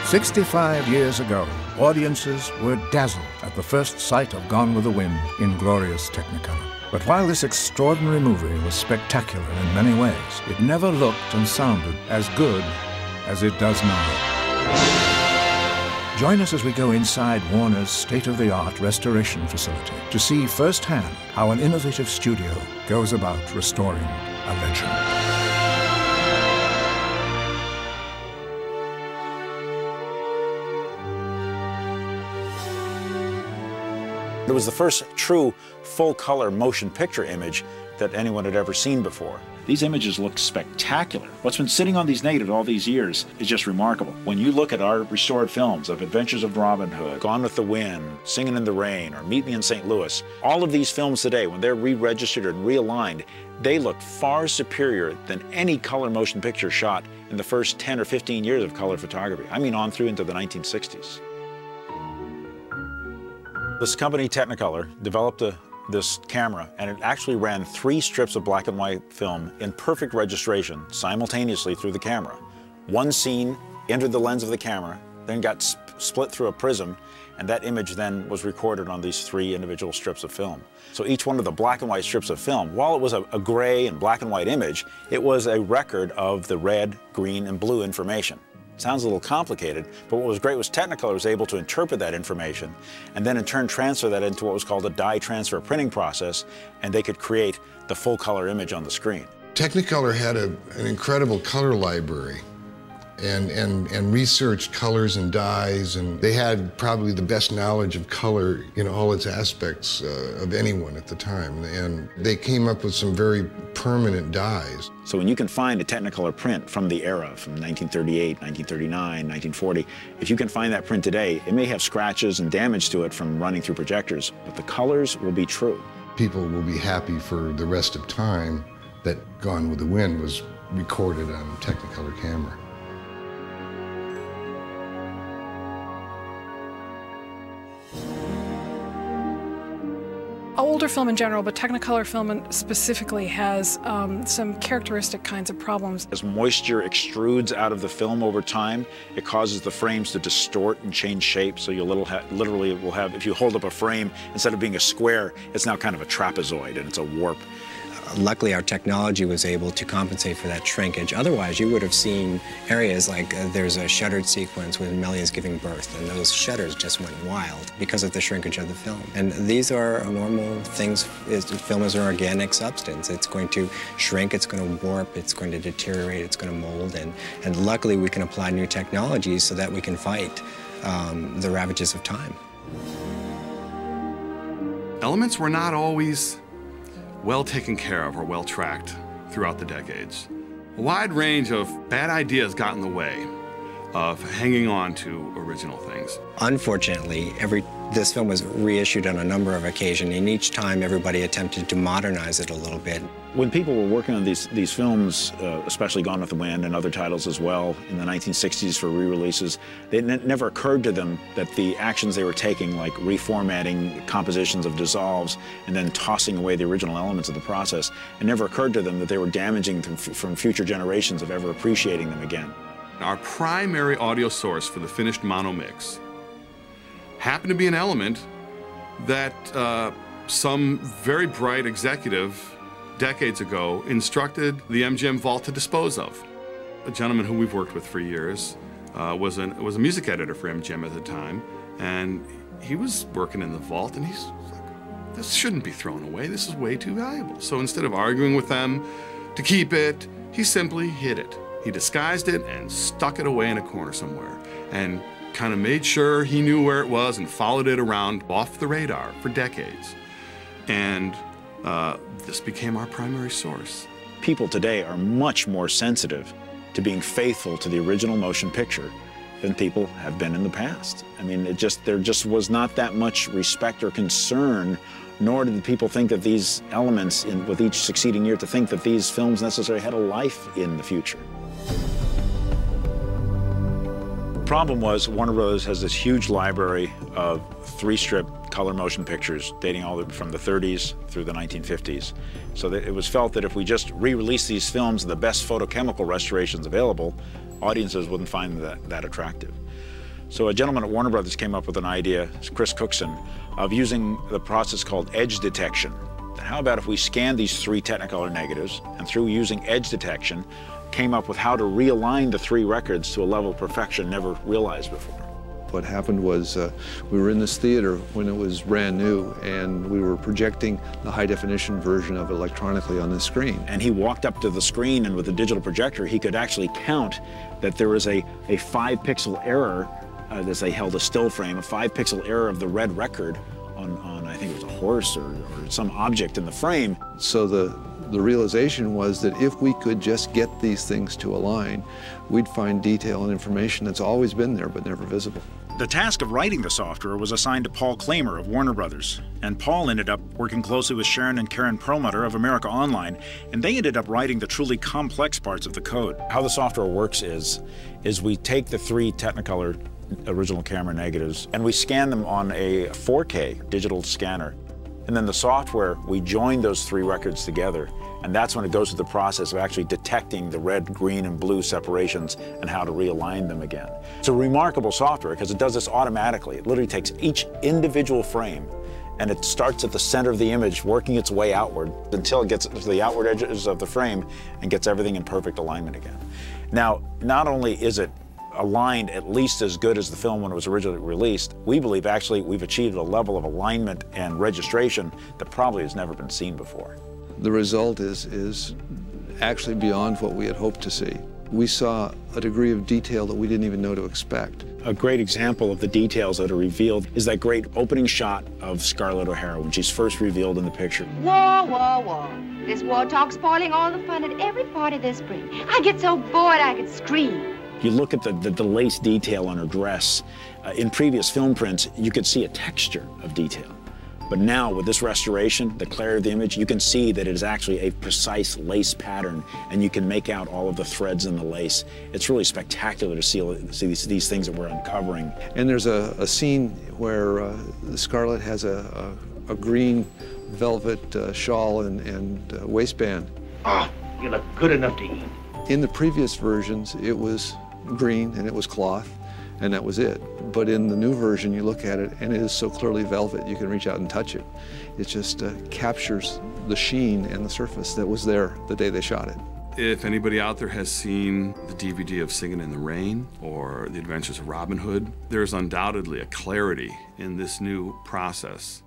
65 years ago, audiences were dazzled at the first sight of Gone with the Wind in glorious Technicolor. But while this extraordinary movie was spectacular in many ways, it never looked and sounded as good as it does now. Join us as we go inside Warner's state-of-the-art restoration facility to see firsthand how an innovative studio goes about restoring a legend. It was the first true full-color motion picture image that anyone had ever seen before. These images look spectacular. What's been sitting on these negatives all these years is just remarkable. When you look at our restored films of Adventures of Robin Hood, Gone with the Wind, Singin' in the Rain, or Meet Me in St. Louis, all of these films today, when they're re-registered and realigned, they look far superior than any color motion picture shot in the first 10 or 15 years of color photography. I mean on through into the 1960s. This company, Technicolor, developed this camera, and it actually ran 3 strips of black and white film in perfect registration simultaneously through the camera. One scene entered the lens of the camera, then got split through a prism, and that image then was recorded on these 3 individual strips of film. So each one of the black and white strips of film, while it was a gray and black and white image, it was a record of the red, green, and blue information. Sounds a little complicated, but what was great was Technicolor was able to interpret that information and then in turn transfer that into what was called a dye transfer printing process, and they could create the full color image on the screen. Technicolor had an incredible color library and researched colors and dyes, and they had probably the best knowledge of color in all its aspects of anyone at the time, and they came up with some very permanent dyes. So when you can find a Technicolor print from the era, from 1938, 1939, 1940, if you can find that print today, it may have scratches and damage to it from running through projectors, but the colors will be true. People will be happy for the rest of time that Gone with the Wind was recorded on Technicolor camera. Older film in general, but Technicolor film specifically has some characteristic kinds of problems. As moisture extrudes out of the film over time, it causes the frames to distort and change shape, so you literally will have, if you hold up a frame, instead of being a square, it's now kind of a trapezoid, and it's a warp. Luckily, our technology was able to compensate for that shrinkage. Otherwise, you would have seen areas like there's a shuttered sequence with Melians giving birth, and those shutters just went wild because of the shrinkage of the film. And these are normal things. Film is an organic substance. It's going to shrink, it's going to warp, it's going to deteriorate, it's going to mold, and luckily we can apply new technologies so that we can fight the ravages of time. Elements were not always well taken care of or well tracked throughout the decades. A wide range of bad ideas got in the way of hanging on to original things. Unfortunately, this film was reissued on a number of occasions, and each time everybody attempted to modernize it a little bit. When people were working on these films, especially Gone with the Wind and other titles as well, in the 1960s for re-releases, it never occurred to them that the actions they were taking, like reformatting compositions of dissolves and then tossing away the original elements of the process, it never occurred to them that they were damaging them from future generations of ever appreciating them again. Our primary audio source for the finished mono mix happened to be an element that some very bright executive decades ago instructed the MGM vault to dispose of. A gentleman who we've worked with for years was a music editor for MGM at the time, and he was working in the vault, and he's like, this shouldn't be thrown away, this is way too valuable. So instead of arguing with them to keep it, he simply hid it. He disguised it and stuck it away in a corner somewhere, and kind of made sure he knew where it was and followed it around off the radar for decades. And this became our primary source. People today are much more sensitive to being faithful to the original motion picture than people have been in the past. I mean, there just was not that much respect or concern, nor did people think that these elements, with each succeeding year, to think that these films necessarily had a life in the future. The problem was Warner Brothers has this huge library of 3-strip color motion pictures dating all from the 30s through the 1950s. So that it was felt that if we just re-release these films in the best photochemical restorations available, audiences wouldn't find that attractive. So a gentleman at Warner Brothers came up with an idea, Chris Cookson, of using the process called edge detection. How about if we scanned these 3 Technicolor negatives, and through using edge detection, came up with how to realign the 3 records to a level of perfection never realized before. What happened was we were in this theater when it was brand new, and we were projecting the high-definition version of it electronically on the screen. And he walked up to the screen, and with a digital projector, he could actually count that there was a 5-pixel error, as they held a still frame, a 5-pixel error of the red record on I think it was a horse or some object in the frame. So the realization was that if we could just get these things to align, we'd find detail and information that's always been there but never visible. The task of writing the software was assigned to Paul Klamer of Warner Brothers, and Paul ended up working closely with Sharon and Karen Perlmutter of America Online, and they ended up writing the truly complex parts of the code. How the software works is we take the 3 Technicolor original camera negatives and we scan them on a 4K digital scanner. And then the software, we join those 3 records together, and that's when it goes through the process of actually detecting the red, green, and blue separations and how to realign them again. It's a remarkable software because it does this automatically. It literally takes each individual frame and it starts at the center of the image, working its way outward until it gets to the outward edges of the frame and gets everything in perfect alignment again. Now, not only is it aligned at least as good as the film when it was originally released, we believe actually we've achieved a level of alignment and registration that probably has never been seen before. The result is actually beyond what we had hoped to see. We saw a degree of detail that we didn't even know to expect. A great example of the details that are revealed is that great opening shot of Scarlett O'Hara when she's first revealed in the picture. War, war, war. This war talk spoiling all the fun at every party this spring. I get so bored I could scream. You look at the lace detail on her dress. In previous film prints, you could see a texture of detail. But now, with this restoration, the clarity of the image, you can see that it is actually a precise lace pattern, and you can make out all of the threads in the lace. It's really spectacular to see these things that we're uncovering. And there's a scene where Scarlett has a green velvet shawl and waistband. Oh, you look good enough to eat. In the previous versions, it was green and it was cloth, and that was it. But in the new version, you look at it, and it is so clearly velvet, you can reach out and touch it. It just captures the sheen and the surface that was there the day they shot it. If anybody out there has seen the DVD of Singing in the Rain or The Adventures of Robin Hood, there's undoubtedly a clarity in this new process.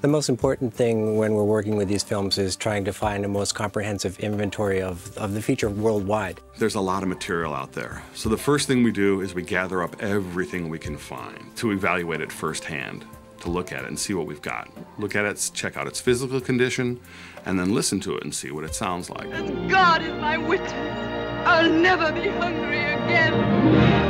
The most important thing when we're working with these films is trying to find the most comprehensive inventory of the feature worldwide. There's a lot of material out there. So the first thing we do is we gather up everything we can find to evaluate it firsthand, to look at it and see what we've got. Look at it, check out its physical condition, and then listen to it and see what it sounds like. As God is my witness, I'll never be hungry again.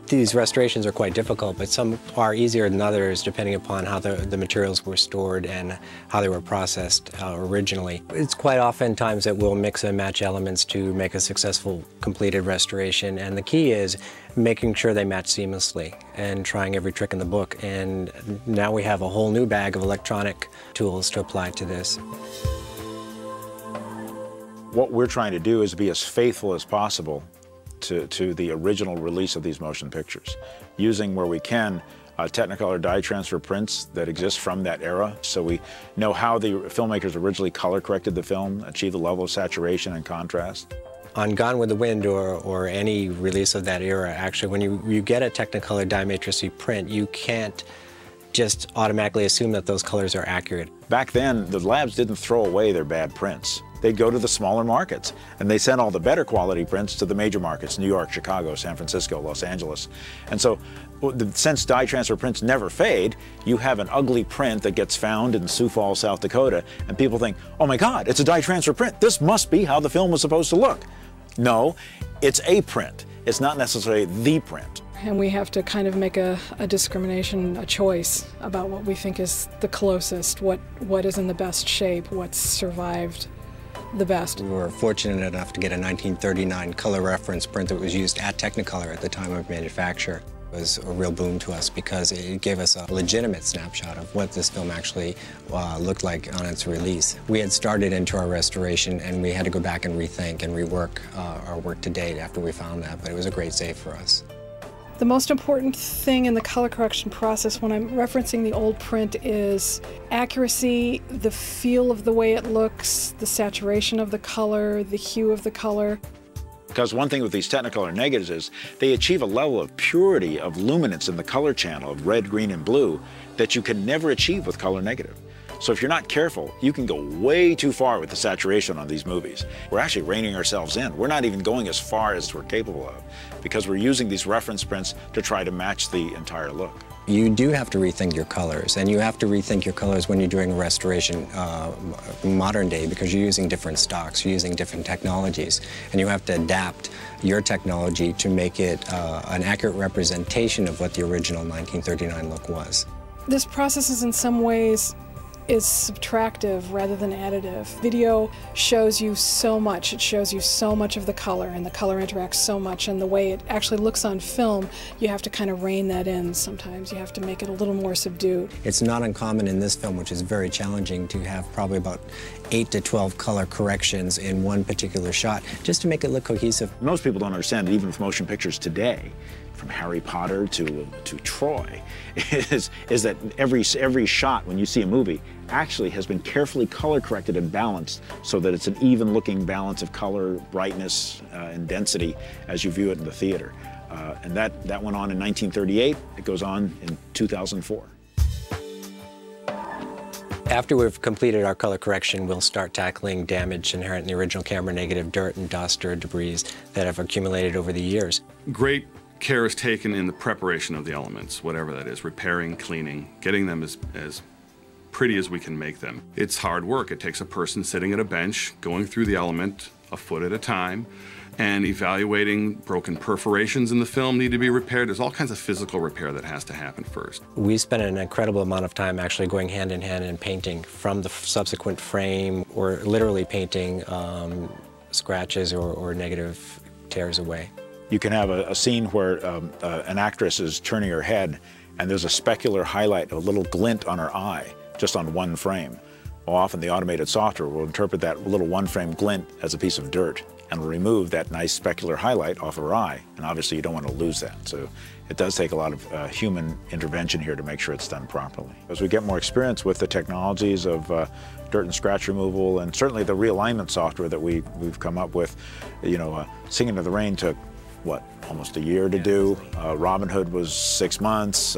These restorations are quite difficult, but some are easier than others depending upon how the materials were stored and how they were processed originally. It's quite oftentimes that we'll mix and match elements to make a successful completed restoration, and the key is making sure they match seamlessly and trying every trick in the book. And now we have a whole new bag of electronic tools to apply to this. What we're trying to do is be as faithful as possible to the original release of these motion pictures, using where we can Technicolor dye transfer prints that exist from that era, so we know how the filmmakers originally color corrected the film, achieved the level of saturation and contrast. On Gone with the Wind or any release of that era, actually, when you get a Technicolor dye matrix print, you can't just automatically assume that those colors are accurate. Back then, the labs didn't throw away their bad prints. They'd go to the smaller markets, and they sent all the better quality prints to the major markets, New York, Chicago, San Francisco, Los Angeles. And so, since dye transfer prints never fade, you have an ugly print that gets found in Sioux Falls, South Dakota, and people think, oh my God, it's a dye transfer print. This must be how the film was supposed to look. No, it's a print. It's not necessarily the print. And we have to kind of make a discrimination, a choice about what we think is the closest, what is in the best shape, what's survived the best. We were fortunate enough to get a 1939 color reference print that was used at Technicolor at the time of manufacture. It was a real boom to us because it gave us a legitimate snapshot of what this film actually looked like on its release. We had started into our restoration and we had to go back and rethink and rework our work to date after we found that, but it was a great save for us. The most important thing in the color correction process when I'm referencing the old print is accuracy, the feel of the way it looks, the saturation of the color, the hue of the color. Because one thing with these Technicolor negatives is they achieve a level of purity of luminance in the color channel of red, green, and blue that you can never achieve with color negative. So if you're not careful, you can go way too far with the saturation on these movies. We're actually reining ourselves in. We're not even going as far as we're capable of because we're using these reference prints to try to match the entire look. You do have to rethink your colors, and you have to rethink your colors when you're doing a restoration modern day because you're using different stocks, you're using different technologies, and you have to adapt your technology to make it an accurate representation of what the original 1939 look was. This process is in some ways subtractive rather than additive. Video shows you so much. It shows you so much of the color, and the color interacts so much, and the way it actually looks on film, you have to kind of rein that in sometimes. You have to make it a little more subdued. It's not uncommon in this film, which is very challenging, to have probably about 8 to 12 color corrections in one particular shot, just to make it look cohesive. Most people don't understand it, even with motion pictures today, from Harry Potter to Troy, is that every shot when you see a movie actually has been carefully color corrected and balanced so that it's an even looking balance of color, brightness, and density as you view it in the theater. And that went on in 1938. It goes on in 2004. After we've completed our color correction, we'll start tackling damage inherent in the original camera negative, dirt and dust or debris that have accumulated over the years. Great care is taken in the preparation of the elements, whatever that is, repairing, cleaning, getting them as pretty as we can make them. It's hard work. It takes a person sitting at a bench, going through the element a foot at a time, and evaluating broken perforations in the film need to be repaired. There's all kinds of physical repair that has to happen first. We spent an incredible amount of time actually going hand in hand and painting from the subsequent frame, or literally painting scratches or negative tears away. You can have a scene where an actress is turning her head and there's a specular highlight, a little glint on her eye, just on one frame. Well, often the automated software will interpret that little one-frame glint as a piece of dirt and will remove that nice specular highlight off her eye. And obviously you don't want to lose that. So it does take a lot of human intervention here to make sure it's done properly. As we get more experience with the technologies of dirt and scratch removal, and certainly the realignment software that we've come up with, Singing in the Rain took, what, almost a year to do. Robin Hood was 6 months.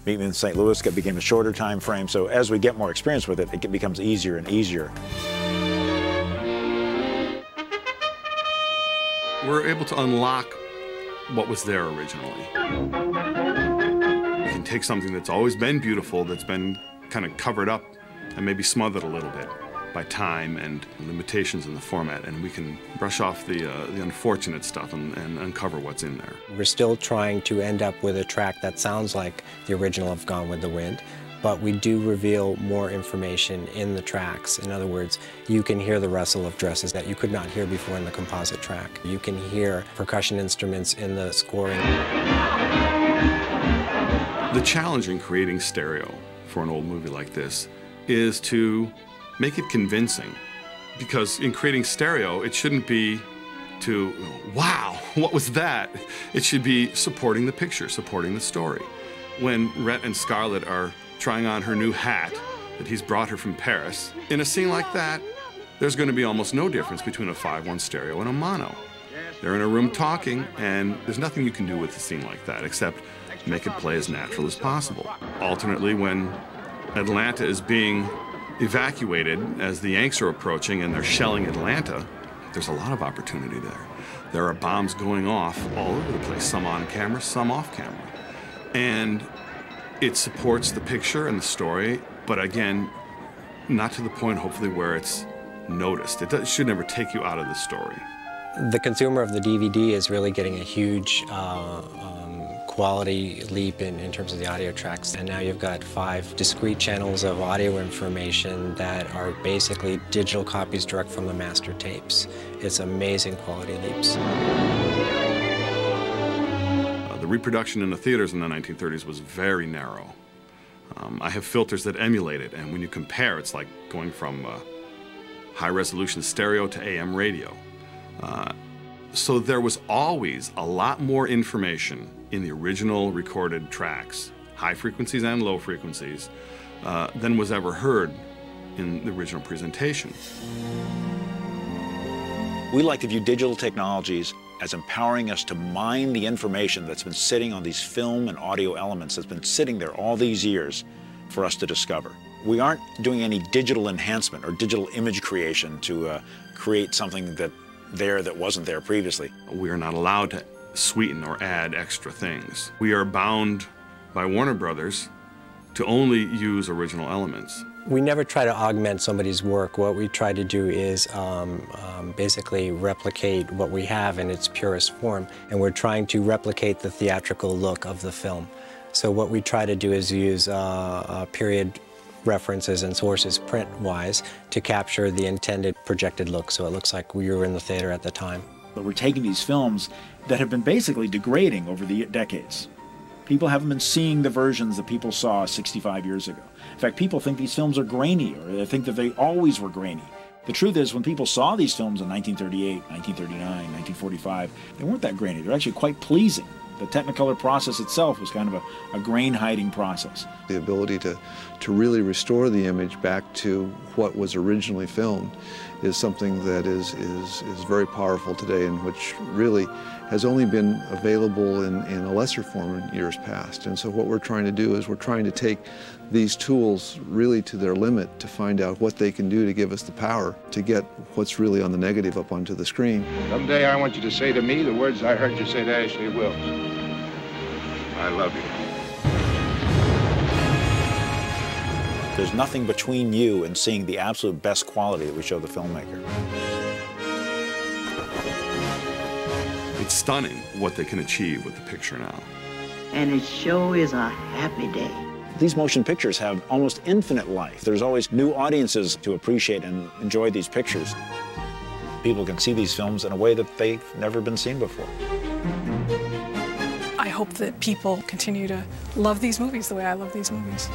Meet Me in St. Louis became a shorter time frame. So as we get more experience with it, it becomes easier and easier. We're able to unlock what was there originally. We can take something that's always been beautiful, that's been kind of covered up and maybe smothered a little bit by time and limitations in the format, and we can brush off the unfortunate stuff and uncover what's in there. We're still trying to end up with a track that sounds like the original of Gone with the Wind, but we do reveal more information in the tracks. In other words, you can hear the rustle of dresses that you could not hear before in the composite track. You can hear percussion instruments in the scoring. The challenge in creating stereo for an old movie like this is to make it convincing, because in creating stereo, it shouldn't be to, wow, what was that? It should be supporting the picture, supporting the story. When Rhett and Scarlett are trying on her new hat that he's brought her from Paris, in a scene like that, there's going to be almost no difference between a 5.1 stereo and a mono. They're in a room talking, and there's nothing you can do with a scene like that except make it play as natural as possible. Alternately, when Atlanta is being evacuated as the Yanks are approaching and they're shelling Atlanta, there's a lot of opportunity there. There are bombs going off all over the place, some on camera, some off camera. And it supports the picture and the story, but again, not to the point, hopefully, where it's noticed. It should never take you out of the story. The consumer of the DVD is really getting a huge quality leap in terms of the audio tracks. And now you've got 5 discrete channels of audio information that are basically digital copies direct from the master tapes. It's amazing quality leaps. The reproduction in the theaters in the 1930s was very narrow. I have filters that emulate it, and when you compare, it's like going from high-resolution stereo to AM radio. So there was always a lot more information in the original recorded tracks, high frequencies and low frequencies, than was ever heard in the original presentation. We like to view digital technologies as empowering us to mine the information that's been sitting on these film and audio elements that's been sitting there all these years for us to discover. We aren't doing any digital enhancement or digital image creation to create something that wasn't there previously. We are not allowed to sweeten or add extra things. We are bound by Warner Brothers to only use original elements. We never try to augment somebody's work. What we try to do is basically replicate what we have in its purest form, and we're trying to replicate the theatrical look of the film. So what we try to do is use period references and sources print-wise to capture the intended projected look, so it looks like we were in the theater at the time. But we're taking these films that have been basically degrading over the decades. People haven't been seeing the versions that people saw 65 years ago. In fact, people think these films are grainy, or they think that they always were grainy. The truth is, when people saw these films in 1938, 1939, 1945, they weren't that grainy. They're actually quite pleasing. The Technicolor process itself was kind of a grain-hiding process. The ability to really restore the image back to what was originally filmed is something that is very powerful today, and which really has only been available in a lesser form in years past. And so what we're trying to do is we're trying to take these tools really to their limit to find out what they can do to give us the power to get what's really on the negative up onto the screen. Someday I want you to say to me the words I heard you say to Ashley Wills. I love you. There's nothing between you and seeing the absolute best quality that we show the filmmaker. It's stunning what they can achieve with the picture now. And it sure is a happy day. These motion pictures have almost infinite life. There's always new audiences to appreciate and enjoy these pictures. People can see these films in a way that they've never been seen before. I hope that people continue to love these movies the way I love these movies.